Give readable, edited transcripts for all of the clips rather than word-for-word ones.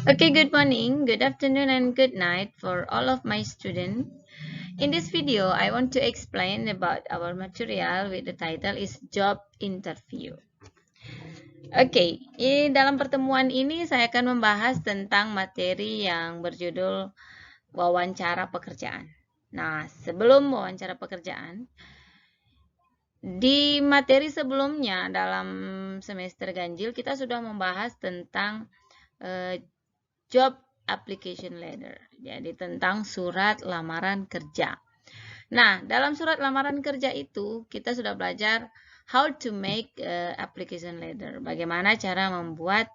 Okay, good morning, good afternoon, and good night for all of my students. In this video, I want to explain about our material with the title is Job Interview. Oke, dalam pertemuan ini saya akan membahas tentang materi yang berjudul wawancara pekerjaan. Nah, sebelum wawancara pekerjaan, di materi sebelumnya dalam semester ganjil kita sudah membahas tentang job application letter, jadi tentang surat lamaran kerja. Nah, dalam surat lamaran kerja itu kita sudah belajar how to make application letter, bagaimana cara membuat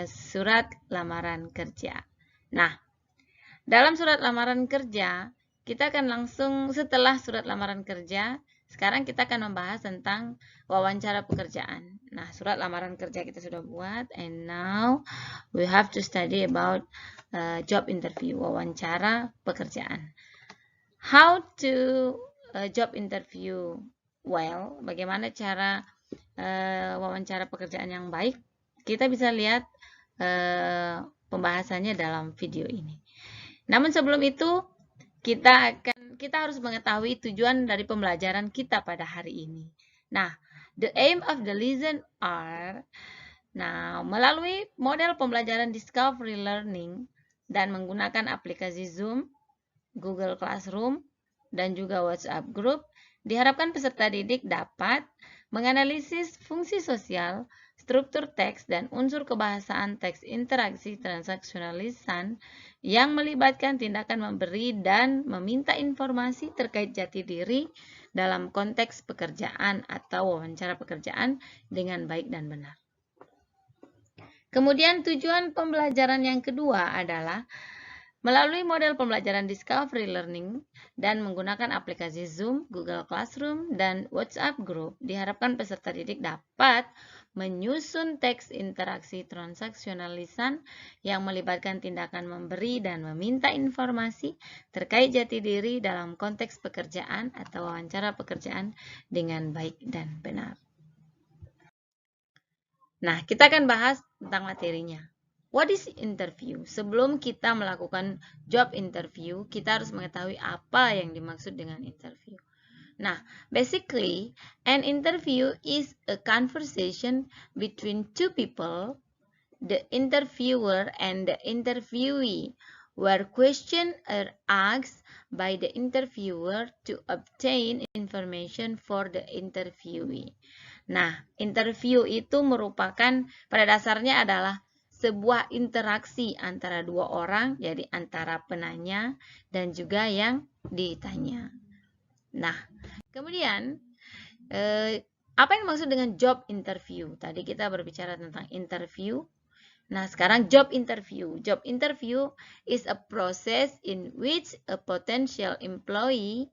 surat lamaran kerja. Nah, dalam surat lamaran kerja kita akan langsung setelah surat lamaran kerja, sekarang kita akan membahas tentang wawancara pekerjaan. Nah, surat lamaran kerja kita sudah buat, and now we have to study about job interview, wawancara pekerjaan. How to job interview well, bagaimana cara wawancara pekerjaan yang baik, kita bisa lihat pembahasannya dalam video ini. Namun sebelum itu, kita harus mengetahui tujuan dari pembelajaran kita pada hari ini. Nah, the aim of the lesson are, melalui model pembelajaran Discovery Learning dan menggunakan aplikasi Zoom, Google Classroom, dan juga WhatsApp Group, diharapkan peserta didik dapat menganalisis fungsi sosial, struktur teks, dan unsur kebahasaan teks interaksi transaksional lisan yang melibatkan tindakan memberi dan meminta informasi terkait jati diri dalam konteks pekerjaan atau wawancara pekerjaan dengan baik dan benar. Kemudian tujuan pembelajaran yang kedua adalah melalui model pembelajaran Discovery Learning dan menggunakan aplikasi Zoom, Google Classroom, dan WhatsApp Group, diharapkan peserta didik dapat menyusun teks interaksi transaksional lisan yang melibatkan tindakan memberi dan meminta informasi terkait jati diri dalam konteks pekerjaan atau wawancara pekerjaan dengan baik dan benar. Nah, kita akan bahas tentang materinya. What is interview? Sebelum kita melakukan job interview, kita harus mengetahui apa yang dimaksud dengan interview. Nah, basically, an interview is a conversation between two people, the interviewer and the interviewee, where questions are asked by the interviewer to obtain information for the interviewee. Nah, interview itu merupakan pada dasarnya adalah sebuah interaksi antara dua orang, jadi antara penanya dan juga yang ditanya. Nah, kemudian apa yang dimaksud dengan job interview? Tadi kita berbicara tentang interview. Nah, sekarang job interview. Job interview is a process in which a potential employee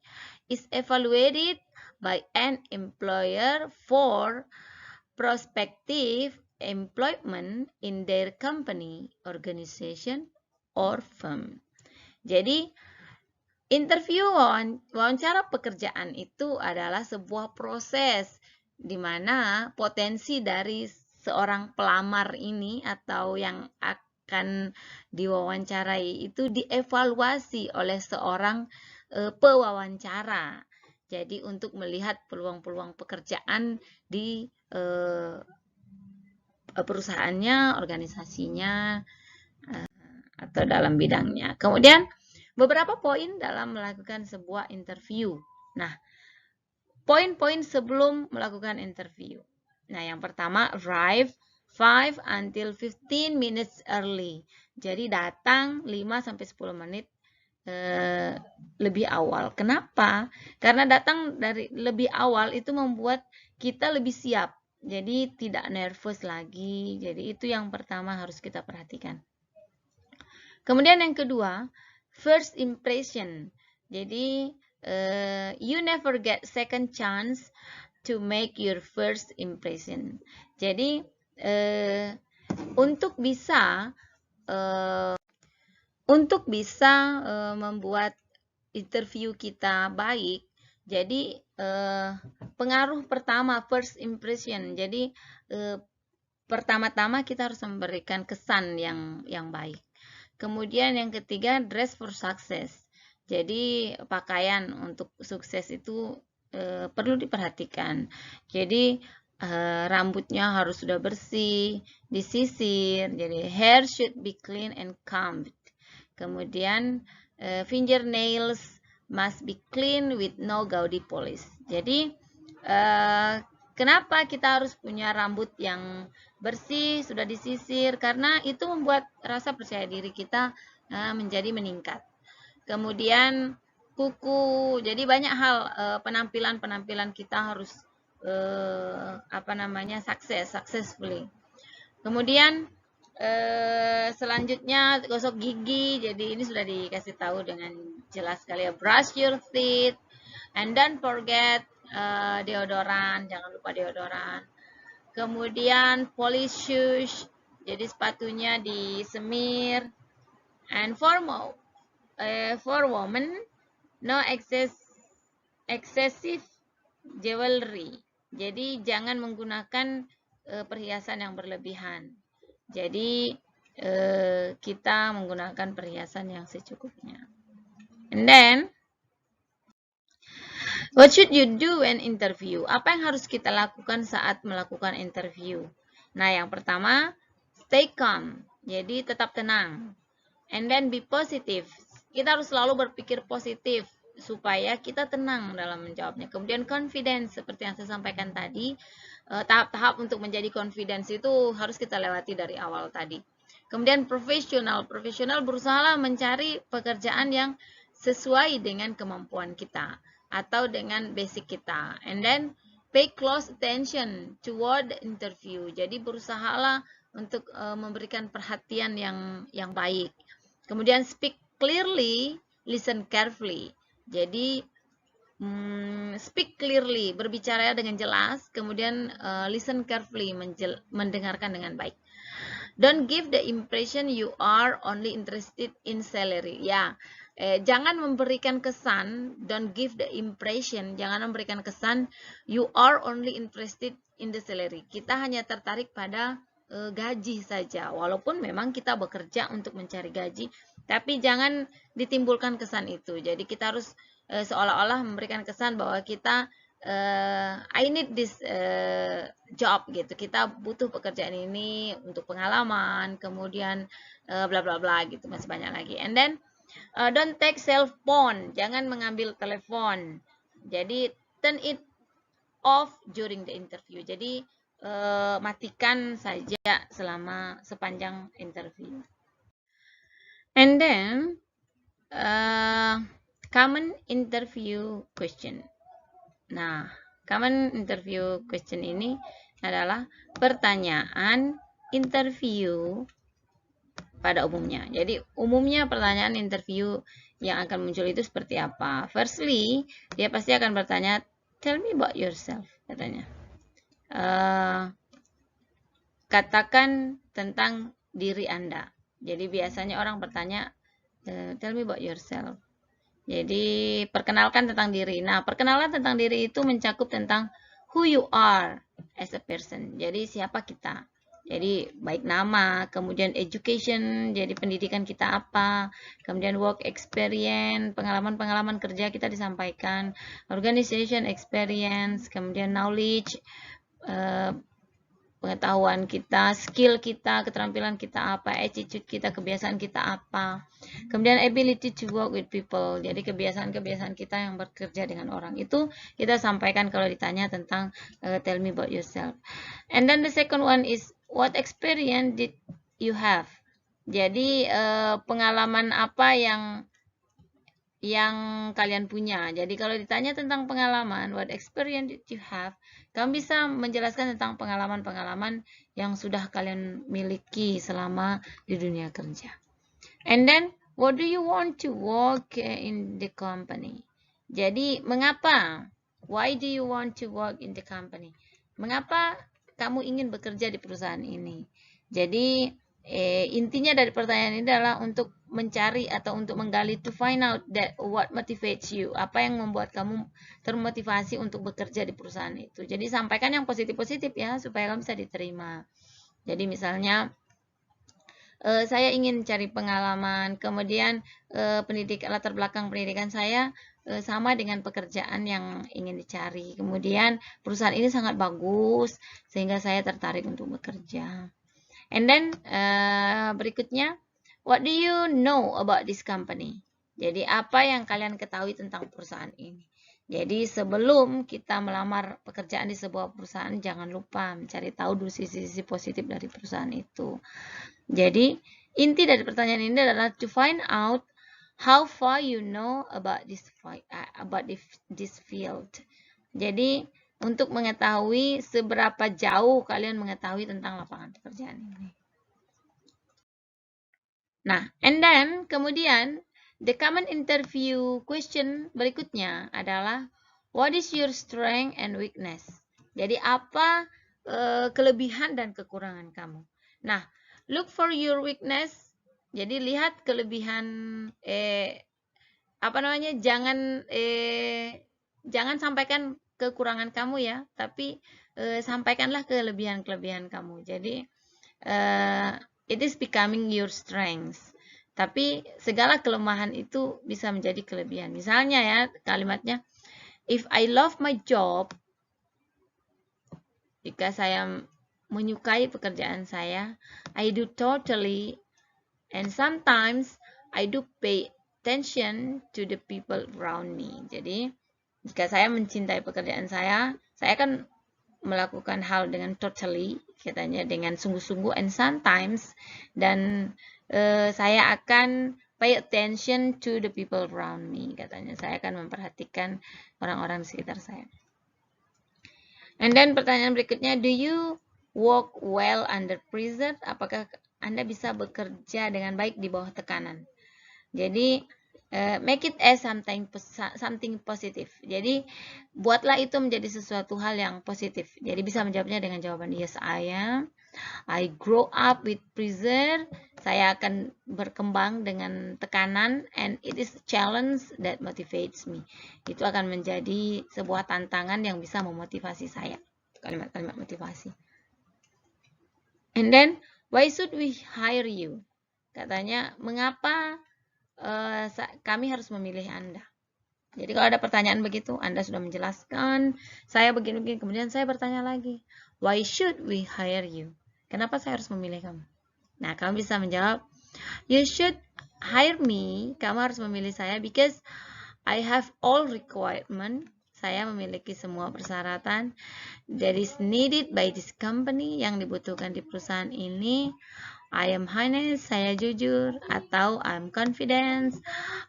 is evaluated by an employer for prospective employment in their company, organization, or firm. Jadi, interview wawancara pekerjaan itu adalah sebuah proses di mana potensi dari seorang pelamar ini atau yang akan diwawancarai itu dievaluasi oleh seorang pewawancara. Jadi untuk melihat peluang-peluang pekerjaan di perusahaannya, organisasinya, atau dalam bidangnya. Kemudian beberapa poin dalam melakukan sebuah interview. Nah, poin-poin sebelum melakukan interview. Nah, yang pertama, arrive 5 until 15 minutes early. Jadi datang 5-10 menit lebih awal. Kenapa? Karena datang dari lebih awal itu membuat kita lebih siap. Jadi tidak nervous lagi. Jadi itu yang pertama harus kita perhatikan. Kemudian yang kedua, first impression. Jadi you never get second chance to make your first impression. Jadi untuk bisa membuat interview kita baik, jadi pengaruh pertama first impression. Jadi pertama-tama kita harus memberikan kesan yang baik. Kemudian yang ketiga, dress for success. Jadi pakaian untuk sukses itu perlu diperhatikan. Jadi rambutnya harus sudah bersih, disisir. Jadi hair should be clean and combed. Kemudian fingernails must be clean with no gaudy polish. Jadi kenapa kita harus punya rambut yang bersih, sudah disisir? Karena itu membuat rasa percaya diri kita menjadi meningkat. Kemudian kuku, jadi banyak hal penampilan kita harus successfully. Kemudian selanjutnya gosok gigi. Jadi ini sudah dikasih tahu dengan jelas sekali ya. Brush your teeth and don't forget deodoran, jangan lupa deodoran. Kemudian polish shoes, jadi sepatunya disemir. And for women, no excessive jewelry. Jadi jangan menggunakan perhiasan yang berlebihan. Jadi kita menggunakan perhiasan yang secukupnya. And then what should you do when interview? Apa yang harus kita lakukan saat melakukan interview? Nah, yang pertama, stay calm. Jadi tetap tenang. And then be positive. Kita harus selalu berpikir positif supaya kita tenang dalam menjawabnya. Kemudian confidence, seperti yang saya sampaikan tadi, tahap-tahap untuk menjadi confidence itu harus kita lewati dari awal tadi. Kemudian profesional berusaha mencari pekerjaan yang sesuai dengan kemampuan kita atau dengan basic kita. And then pay close attention toward the interview. Jadi berusahalah untuk memberikan perhatian yang baik. Kemudian speak clearly, listen carefully. Jadi speak clearly, berbicara dengan jelas, kemudian listen carefully, mendengarkan dengan baik. Don't give the impression you are only interested in salary. Ya, jangan memberikan kesan, don't give the impression, jangan memberikan kesan you are only interested in the salary. Kita hanya tertarik pada gaji saja, walaupun memang kita bekerja untuk mencari gaji, tapi jangan ditimbulkan kesan itu. Jadi kita harus seolah-olah memberikan kesan bahwa kita I need this job gitu. Kita butuh pekerjaan ini untuk pengalaman, kemudian bla bla bla gitu, masih banyak lagi. And then don't take cell phone, jangan mengambil telepon. Jadi turn it off during the interview. Jadi matikan saja sepanjang interview. And then common interview question. Nah, common interview question ini adalah pertanyaan interview pada umumnya. Jadi umumnya pertanyaan interview yang akan muncul itu seperti apa? Firstly, dia pasti akan bertanya, tell me about yourself, katanya. Katakan tentang diri Anda. Jadi biasanya orang bertanya, tell me about yourself. Jadi perkenalkan tentang diri. Nah, perkenalan tentang diri itu mencakup tentang who you are as a person. Jadi siapa kita. Jadi baik nama, kemudian education, jadi pendidikan kita apa, kemudian work experience, pengalaman-pengalaman kerja kita disampaikan, organization experience, kemudian knowledge, pengetahuan kita, skill kita, keterampilan kita apa, attitude kita, kebiasaan kita apa. Kemudian ability to work with people. Jadi kebiasaan-kebiasaan kita yang bekerja dengan orang. Itu kita sampaikan kalau ditanya tentang tell me about yourself. And then the second one is what experience did you have? Jadi pengalaman apa yang kalian punya. Jadi kalau ditanya tentang pengalaman, what experience did you have? Kamu bisa menjelaskan tentang pengalaman-pengalaman yang sudah kalian miliki selama di dunia kerja. And then, what do you want to work in the company? Jadi, mengapa? Why do you want to work in the company? Mengapa kamu ingin bekerja di perusahaan ini? Jadi, intinya dari pertanyaan ini adalah untuk mencari atau untuk menggali, to find out that what motivates you, apa yang membuat kamu termotivasi untuk bekerja di perusahaan itu. Jadi sampaikan yang positif-positif ya, supaya kamu bisa diterima. Jadi misalnya saya ingin cari pengalaman, kemudian latar belakang pendidikan saya sama dengan pekerjaan yang ingin dicari. Kemudian perusahaan ini sangat bagus sehingga saya tertarik untuk bekerja. And then berikutnya, what do you know about this company? Jadi apa yang kalian ketahui tentang perusahaan ini? Jadi sebelum kita melamar pekerjaan di sebuah perusahaan, jangan lupa mencari tahu dulu sisi-sisi positif dari perusahaan itu. Jadi inti dari pertanyaan ini adalah to find out how far you know about this field. Jadi untuk mengetahui seberapa jauh kalian mengetahui tentang lapangan pekerjaan ini. Nah, and then kemudian the common interview question berikutnya adalah what is your strength and weakness? Jadi apa kelebihan dan kekurangan kamu? Nah, look for your weakness. Jadi lihat kelebihan jangan sampaikan kekurangan kamu ya, tapi sampaikanlah kelebihan-kelebihan kamu. Jadi it is becoming your strength. Tapi segala kelemahan itu bisa menjadi kelebihan. Misalnya ya kalimatnya, if I love my job, jika saya menyukai pekerjaan saya, I do totally, and sometimes I do pay attention to the people around me. Jadi, jika saya mencintai pekerjaan saya akan melakukan hal dengan totally, katanya dengan sungguh-sungguh, and sometimes, dan saya akan pay attention to the people around me, katanya saya akan memperhatikan orang-orang di sekitar saya. And then pertanyaan berikutnya, do you work well under pressure? Apakah Anda bisa bekerja dengan baik di bawah tekanan? Jadi make it as something positive. Jadi buatlah itu menjadi sesuatu hal yang positif. Jadi bisa menjawabnya dengan jawaban yes I am. I grow up with pressure. Saya akan berkembang dengan tekanan, and it is a challenge that motivates me. Itu akan menjadi sebuah tantangan yang bisa memotivasi saya. Kalimat-kalimat motivasi. And then, why should we hire you? Katanya, mengapa kami harus memilih Anda? Jadi kalau ada pertanyaan begitu, Anda sudah menjelaskan, saya begini-begini, kemudian saya bertanya lagi, why should we hire you? Kenapa saya harus memilih kamu? Nah, kamu bisa menjawab, you should hire me, kamu harus memilih saya because I have all requirement, saya memiliki semua persyaratan that is needed by this company, yang dibutuhkan di perusahaan ini. I am honest, saya jujur, atau I'm confident,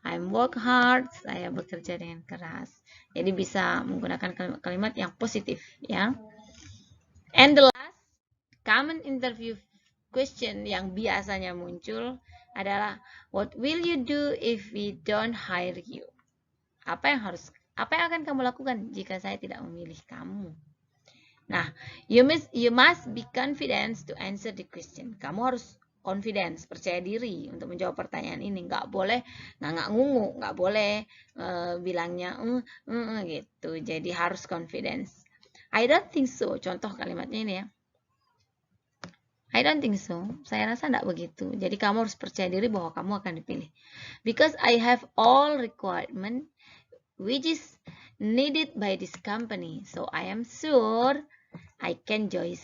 I'm work hard, saya bekerja dengan keras. Jadi bisa menggunakan kalimat yang positif ya. And the last common interview question yang biasanya muncul adalah what will you do if we don't hire you? Apa yang akan kamu lakukan jika saya tidak memilih kamu? Nah, you must be confident to answer the question. Kamu harus confidence, percaya diri untuk menjawab pertanyaan ini. Nggak boleh nganggak-ngungu, nggak boleh bilangnya gitu. Jadi harus confidence. I don't think so. Contoh kalimatnya ini ya. I don't think so. Saya rasa enggak begitu. Jadi kamu harus percaya diri bahwa kamu akan dipilih. Because I have all requirement which is needed by this company. So I am sure I can join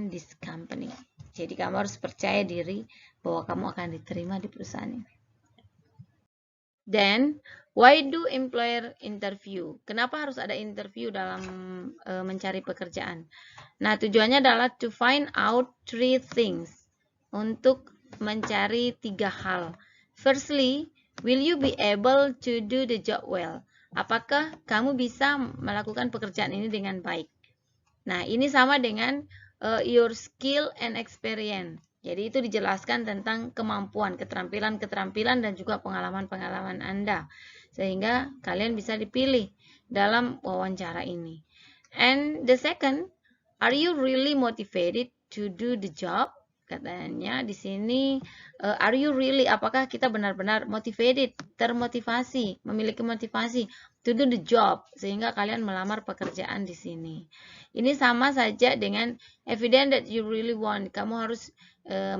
this company. Jadi kamu harus percaya diri bahwa kamu akan diterima di perusahaan ini. Then, why do employer interview? Kenapa harus ada interview dalam mencari pekerjaan? Nah, tujuannya adalah to find out 3 things. Untuk mencari 3 hal. Firstly, will you be able to do the job well? Apakah kamu bisa melakukan pekerjaan ini dengan baik? Nah, ini sama dengan your skill and experience. Jadi itu dijelaskan tentang kemampuan, keterampilan dan juga pengalaman-pengalaman Anda. Sehingga kalian bisa dipilih dalam wawancara ini. And the second, are you really motivated to do the job? Katanya di sini, are you really, apakah kita benar-benar motivated, termotivasi, memiliki motivasi to do the job, sehingga kalian melamar pekerjaan di sini. Ini sama saja dengan evidence that you really want. Kamu harus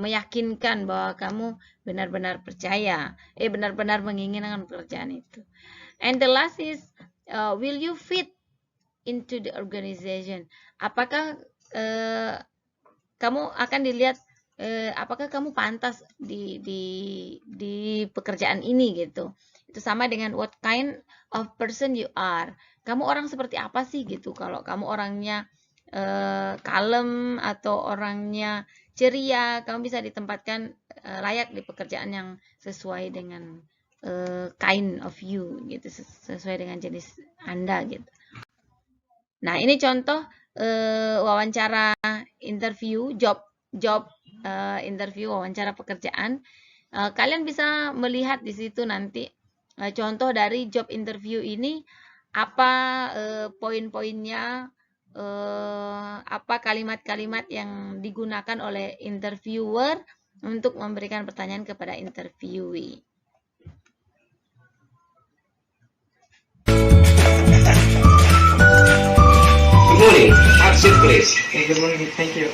meyakinkan bahwa kamu benar-benar percaya, benar-benar menginginkan pekerjaan itu. And the last is, will you fit into the organization? Apakah kamu akan dilihat apakah kamu pantas di pekerjaan ini gitu. Itu sama dengan what kind of person you are. Kamu orang seperti apa sih gitu. Kalau kamu orangnya kalem atau orangnya ceria, kamu bisa ditempatkan layak di pekerjaan yang sesuai dengan kind of you gitu, sesuai dengan jenis Anda gitu. Nah, ini contoh wawancara interview, job interview, wawancara pekerjaan. Kalian bisa melihat di situ nanti contoh dari job interview ini, apa poin-poinnya, apa kalimat-kalimat yang digunakan oleh interviewer untuk memberikan pertanyaan kepada interviewee. Good morning. Have a seat, please. Okay, good morning. Thank you.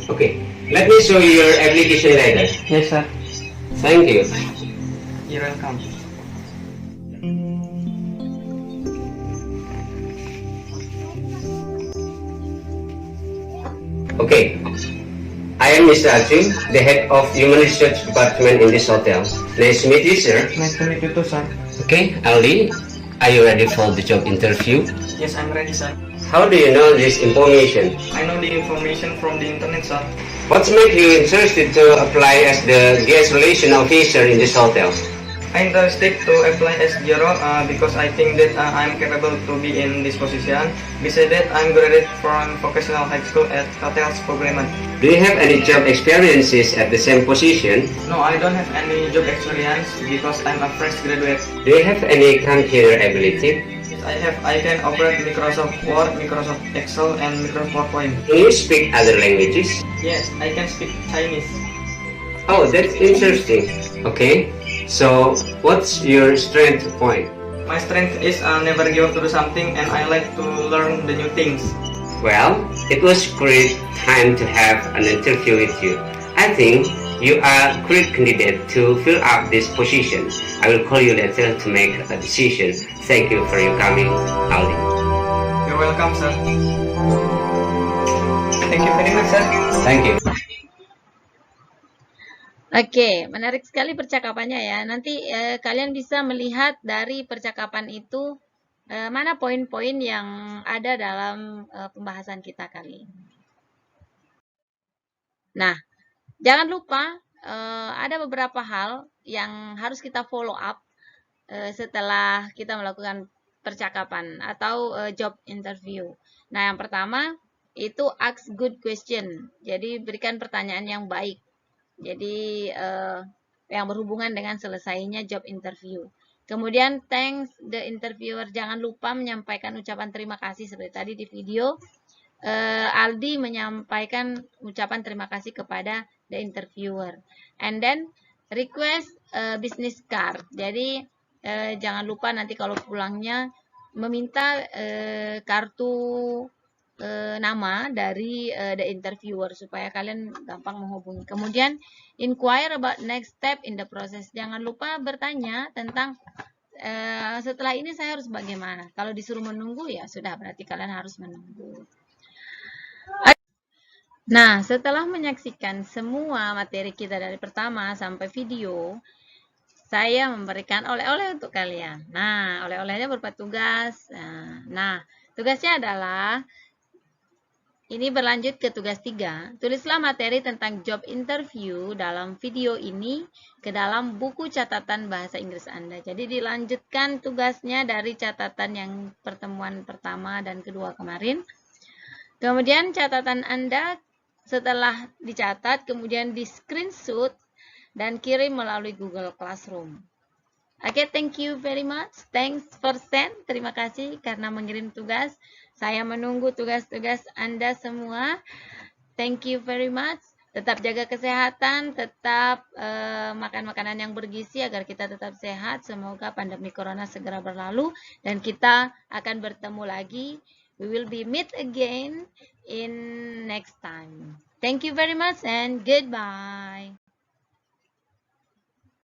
Okay. Let me show you your application letter. Yes, sir. Thank you. You're welcome. Okay. I am Mr. Arjun, the head of Human Research Department in this hotel. Nice to meet you, sir. Nice to meet you too, sir. Okay, Ali, are you ready for the job interview? Yes, I'm ready, sir. How do you know this information? I know the information from the internet, sir. What makes you interested to apply as the guest relation officer in this hotel? I'm interested to apply as Giro because I think that I'm capable to be in this position. Besides that, I'm graduated from vocational high school at Hotels Pogreman. Do you have any job experiences at the same position? No, I don't have any job experience because I'm a fresh graduate. Do you have any computer ability? Yes, I can operate Microsoft Word, Microsoft Excel, and Microsoft PowerPoint. Can you speak other languages? Yes, I can speak Chinese. Oh, that's interesting. Okay, so what's your strength point? My strength is never give up to do something, and I like to learn the new things. Well, it was great time to have an interview with you. I think you are a great candidate to fill up this position. I will call you later to make a decision. Thank you for your coming, Aldi. You're welcome, sir. Thank you very much, sir. Thank you. Oke, menarik sekali percakapannya ya. Nanti kalian bisa melihat dari percakapan itu mana poin-poin yang ada dalam pembahasan kita kali ini. Nah, jangan lupa ada beberapa hal yang harus kita follow up setelah kita melakukan percakapan atau job interview. Nah, yang pertama itu ask good question. Jadi berikan pertanyaan yang baik. Jadi yang berhubungan dengan selesainya job interview. Kemudian thanks the interviewer. Jangan lupa menyampaikan ucapan terima kasih seperti tadi di video. Aldi menyampaikan ucapan terima kasih kepada the interviewer. And then request business card. Jadi jangan lupa nanti kalau pulangnya meminta kartu nama dari the interviewer supaya kalian gampang menghubungi. Kemudian inquire about next step in the process. Jangan lupa bertanya tentang setelah ini saya harus bagaimana. Kalau disuruh menunggu ya sudah, berarti kalian harus menunggu. Nah, setelah menyaksikan semua materi kita dari pertama sampai video, saya memberikan oleh-oleh untuk kalian. Nah, oleh-olehnya berupa tugas. Nah, tugasnya adalah ini berlanjut ke tugas 3. Tulislah materi tentang job interview dalam video ini ke dalam buku catatan bahasa Inggris Anda. Jadi dilanjutkan tugasnya dari catatan yang pertemuan pertama dan kedua kemarin. Kemudian catatan Anda setelah dicatat, kemudian di screenshot dan kirim melalui Google Classroom. Oke, thank you very much. Thanks for send. Terima kasih karena mengirim tugas. Saya menunggu tugas-tugas Anda semua. Thank you very much. Tetap jaga kesehatan, tetap makan makanan yang bergizi agar kita tetap sehat. Semoga pandemi corona segera berlalu dan kita akan bertemu lagi. We will be meet again in next time. Thank you very much and goodbye.